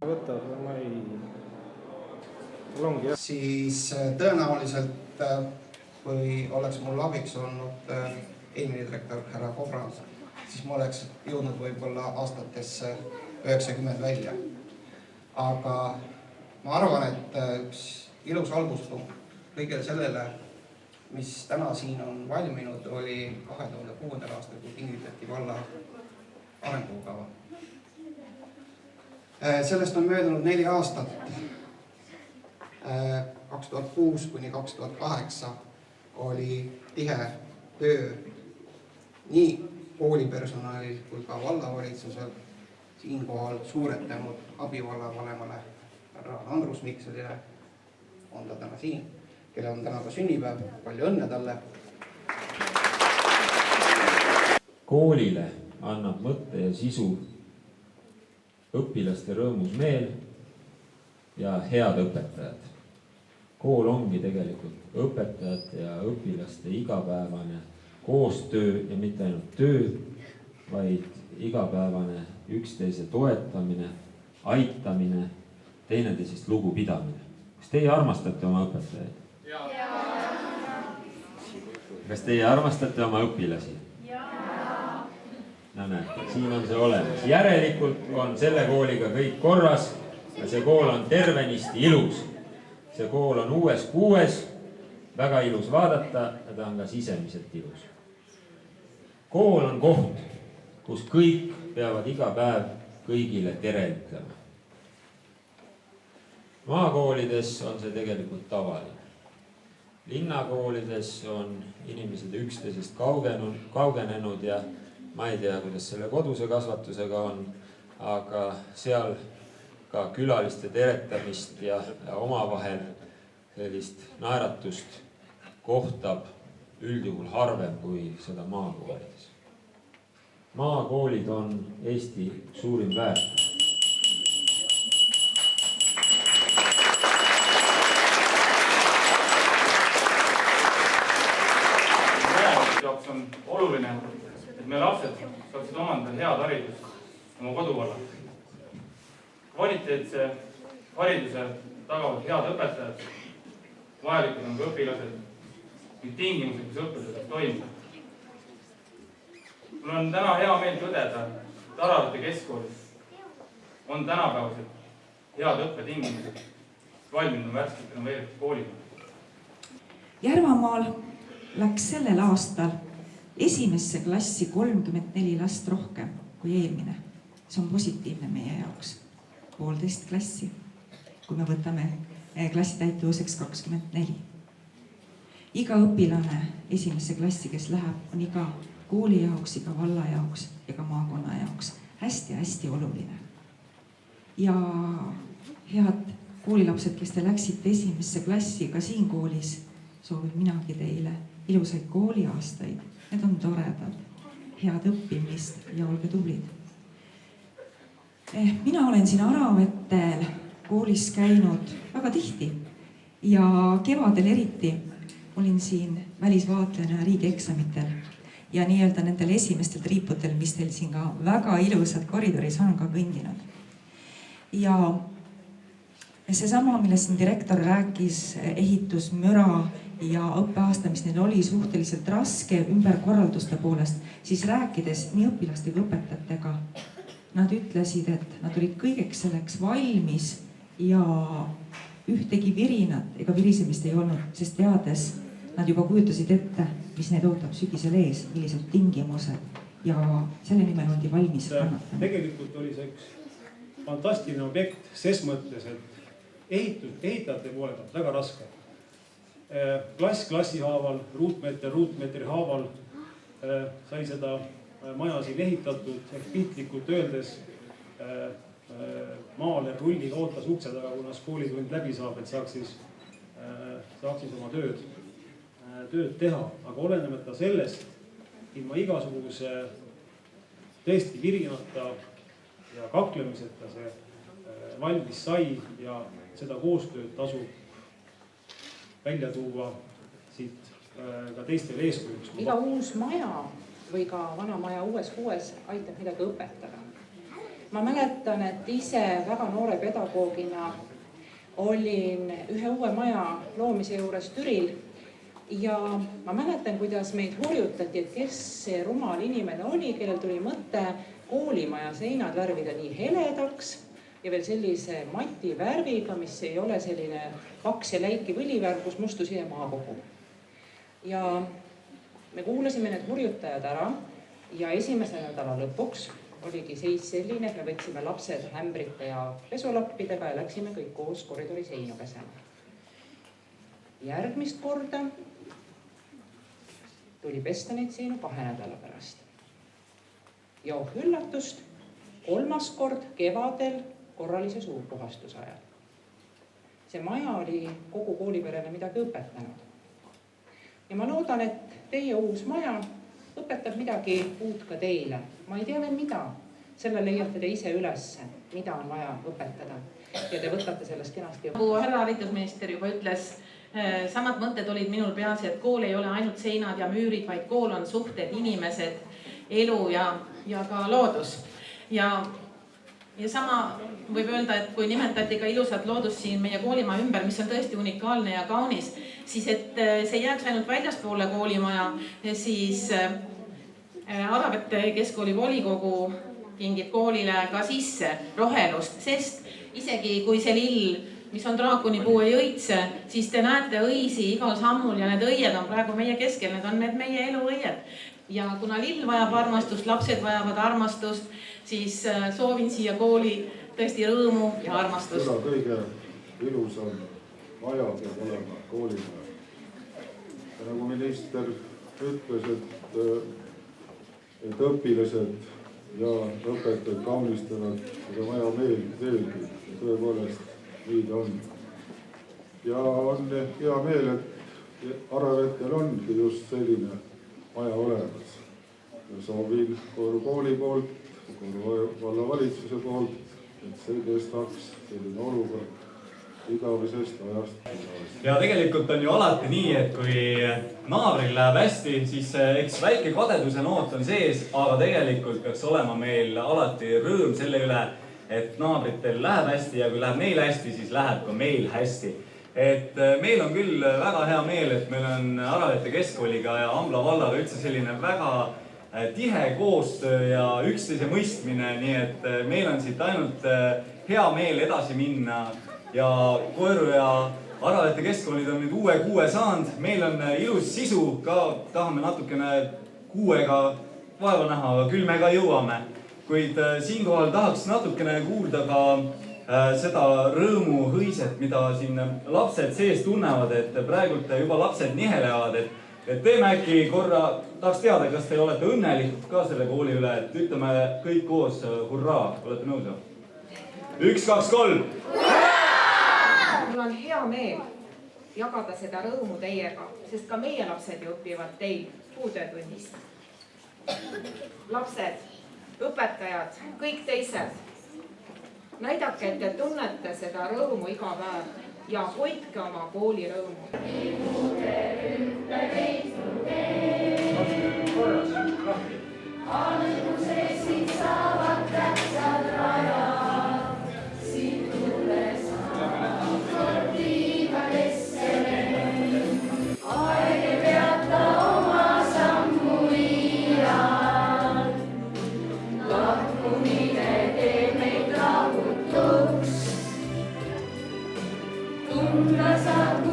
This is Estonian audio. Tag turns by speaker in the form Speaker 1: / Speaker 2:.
Speaker 1: Võtab, ma ei... Ongi,
Speaker 2: siis tõenäoliselt, kui oleks mul abiks olnud eelmine direktor härra Kobras, siis ma oleks jõudnud võib-olla aastatesse 90 välja. Aga ma arvan, et üks ilus alguspunkt kõigele sellele, mis täna siin on valminud, oli 2006. aastal, kui kinnitati valla arengukava. Sellest on möödunud 4 aastat. 2006 kuni 2008 oli tihe töö nii koolipersonalil kui ka vallavalitsusel. Siinkohal suured tänud abivallavanemale härra Andrus Mikselile, on ta täna siin, kellel on täna ka sünnipäev, palju õnne talle.
Speaker 3: Koolile annab mõtte ja sisu õpilaste rõõmus meel ja head õpetajad. Kool ongi tegelikult õpetajate ja õpilaste igapäevane koostöö ja mitte ainult töö, vaid igapäevane üksteise toetamine, aitamine, teineteisest lugupidamine. Kas teie armastate oma õpetajaid? Kas teie armastate oma õpilasi? No näete, siin on see olemas. Järelikult on selle kooliga kõik korras ja see kool on tervenisti ilus. See kool on uues kuues, väga ilus vaadata ja ta on ka sisemiselt ilus. Kool on koht, kus kõik peavad iga päev kõigile tere ütlema. Maakoolides on see tegelikult tavaline. Linnakoolides on inimesed üksteisest kaugenenud ja ma ei tea, kuidas selle koduse kasvatusega on, aga seal ka külaliste teretamist ja omavahel sellist naeratust kohtab üldjuhul harvem kui seda maakoolides. Maakoolid on Eesti suurim väärtus.
Speaker 4: Jaoks on oluline, et meie lapsed saaksid omandada head haridust oma koduvallal. Kvaliteetse hariduse tagavad head õpetajad, vajalikud on ka õpilased ning tingimused, kus õppused toimub. Mul on täna hea meel tõdeda, et Aravate keskkoolis on tänapäevased head õppetingimused valminud värskelt renoveeritud koolina.
Speaker 5: Järvamaal läks sellel aastal esimesse klassi 34 last rohkem kui eelmine. See on positiivne meie jaoks. 1,5 klassi, kui me võtame klassi täituvuseks 24. Iga õpilane esimesse klassi, kes läheb, on iga kooli jaoks, iga valla jaoks ja ka maakonna jaoks hästi-hästi oluline. Ja head koolilapsed, kes te läksite esimesse klassi ka siin koolis, soovin minagi teile ilusaid kooliaastaid. Need on toredad, head õppimist ja olge tublid. Mina olen siin Aravetel koolis käinud väga tihti ja kevadel eriti olin siin välisvaatlejana riigieksamitel ja nii-öelda nendel esimestel triiputel, mis teil siin ka väga ilusad koridoris on ka kõndinud. Ja seesama, millest siin direktor rääkis, ehitus, müra ja õppeaasta, mis neil oli suhteliselt raske ümberkorralduste poolest, siis rääkides nii õpilaste kui õpetajatega, nad ütlesid, et nad olid kõigeks selleks valmis ja ühtegi virinat ega virisemist ei olnud, sest teades nad juba kujutasid ette, mis neid ootab sügisel ees, millised tingimused ja selle nimel oldi valmis kannatama.
Speaker 6: Tegelikult oli see üks fantastiline objekt ses mõttes, et ehitajate poole pealt väga raske. Klass klassi haaval, ruutmeetri haaval sai seda maja siin ehitatud, piltlikult öeldes maaler rulliga ootas ukse taga, kunas koolitund läbi saab, et saaks siis oma tööd teha. Aga olenemata sellest, ilma igasuguse tõesti virinata ja kaklemiseta see valmis sai ja seda koostööd tasub välja tuua siit ka teistele eeskujuks.
Speaker 7: Iga uus maja või ka vana maja uues kuues aitab midagi õpetada.
Speaker 1: ma mäletan, et ise väga noore pedagoogina olin ühe uue maja loomise juures Türil ja ma mäletan, kuidas meid hurjutati, et kes see rumal inimene oli, kellel tuli mõte koolimaja seinad värvida nii heledaks ja veel sellise mati värviga, mis ei ole selline paks ja läiki võlivärv, kus mustu siia maha kogub. Ja me kuulasime need hurjutajad ära ja esimese nädala lõpuks oligi seis selline, et me võtsime lapsed ämbrite ja pesulappidega ja läksime kõik koos koridori seinu pesema. Järgmist korda tuli pesta neid seinu 2 nädala pärast. Ja üllatust, 3. kord kevadel korralise suurpuhastuse ajal. See maja oli kogu kooliperele midagi õpetanud. Ja ma loodan, et teie uus maja õpetab midagi uut ka teile. Ma ei tea veel mida. Selle leiate te ise ülesse, mida on vaja õpetada. Ja te võtate sellest kenasti.
Speaker 7: Nagu härra haridusminister juba ütles, samad mõtted olid minul peas, et kool ei ole ainult seinad ja müürid, vaid kool on suhted, inimesed, elu ja ka loodus. Ja sama võib öelda, et kui nimetati ka ilusat loodust siin meie koolimaja ümber, mis on tõesti unikaalne ja kaunis, siis et see jääks ainult väljaspoole koolimaja, siis Aravete keskkooli volikogu kingib koolile ka sisse rohelust, sest isegi kui see lill, mis on draakonipuu, ei õitse, siis te näete õisi igal sammul ja need õied on praegu meie keskel, need on need meie eluõied. Ja kuna lill vajab armastust, lapsed vajavad armastust, siis soovin siia kooli tõesti rõõmu ja armastust.
Speaker 8: Seda kõige ilusam maja peab olema koolimaja. Ja nagu minister ütles, et õpilased ja õpetajad kaunistavad seda maja veelgi. Tõepoolest, nii ta on. Ja on hea meel, et Aravetel ongi just selline maja olemas. Ja soovin Koru kooli poolt, Koru vallavalitsuse poolt, et see kestaks selline olukord igavesest ajast.
Speaker 9: Ja tegelikult on ju alati nii, et kui naabril läheb hästi, siis eks väike kadeduse noot on sees, aga tegelikult peaks olema meil alati rõõm selle üle, et naabritel läheb hästi ja kui läheb neil hästi, siis läheb ka meil hästi. Et meil on küll väga hea meel, et meil on Aravete keskkooliga ja Ambla vallaga üldse selline väga tihe koostöö ja üksteise mõistmine, nii et meil on siit ainult hea meel edasi minna ja Koeru ja Aravete keskkoolid on nüüd uue kuue saanud. Meil on ilus sisu ka, tahame natukene kuuega vaeva näha, aga küll me ka jõuame. Kuid siinkohal tahaks natukene kuulda ka seda rõõmuhõiset, mida siin lapsed sees tunnevad, et praegult juba lapsed nihelevad, et teeme äkki korra, tahaks teada, kas te olete õnnelikud ka selle kooli üle, et ütleme kõik koos hurraa, olete nõus? 1, 2, 3!
Speaker 1: Mul on hea meel jagada seda rõõmu teiega, sest ka meie lapsed ju õpivad teil puutöötunnis. Lapsed, õpetajad, kõik teised, näidake, et te tunnete seda rõõmu iga päev ja hoidke oma kooli rõõmu. Alguses siit saavad tähtsad rajad, siit tulles kordiga keskele. Aeg ei peata oma sammu iial, lahkumine teeb meid rahutuks. Tunda saab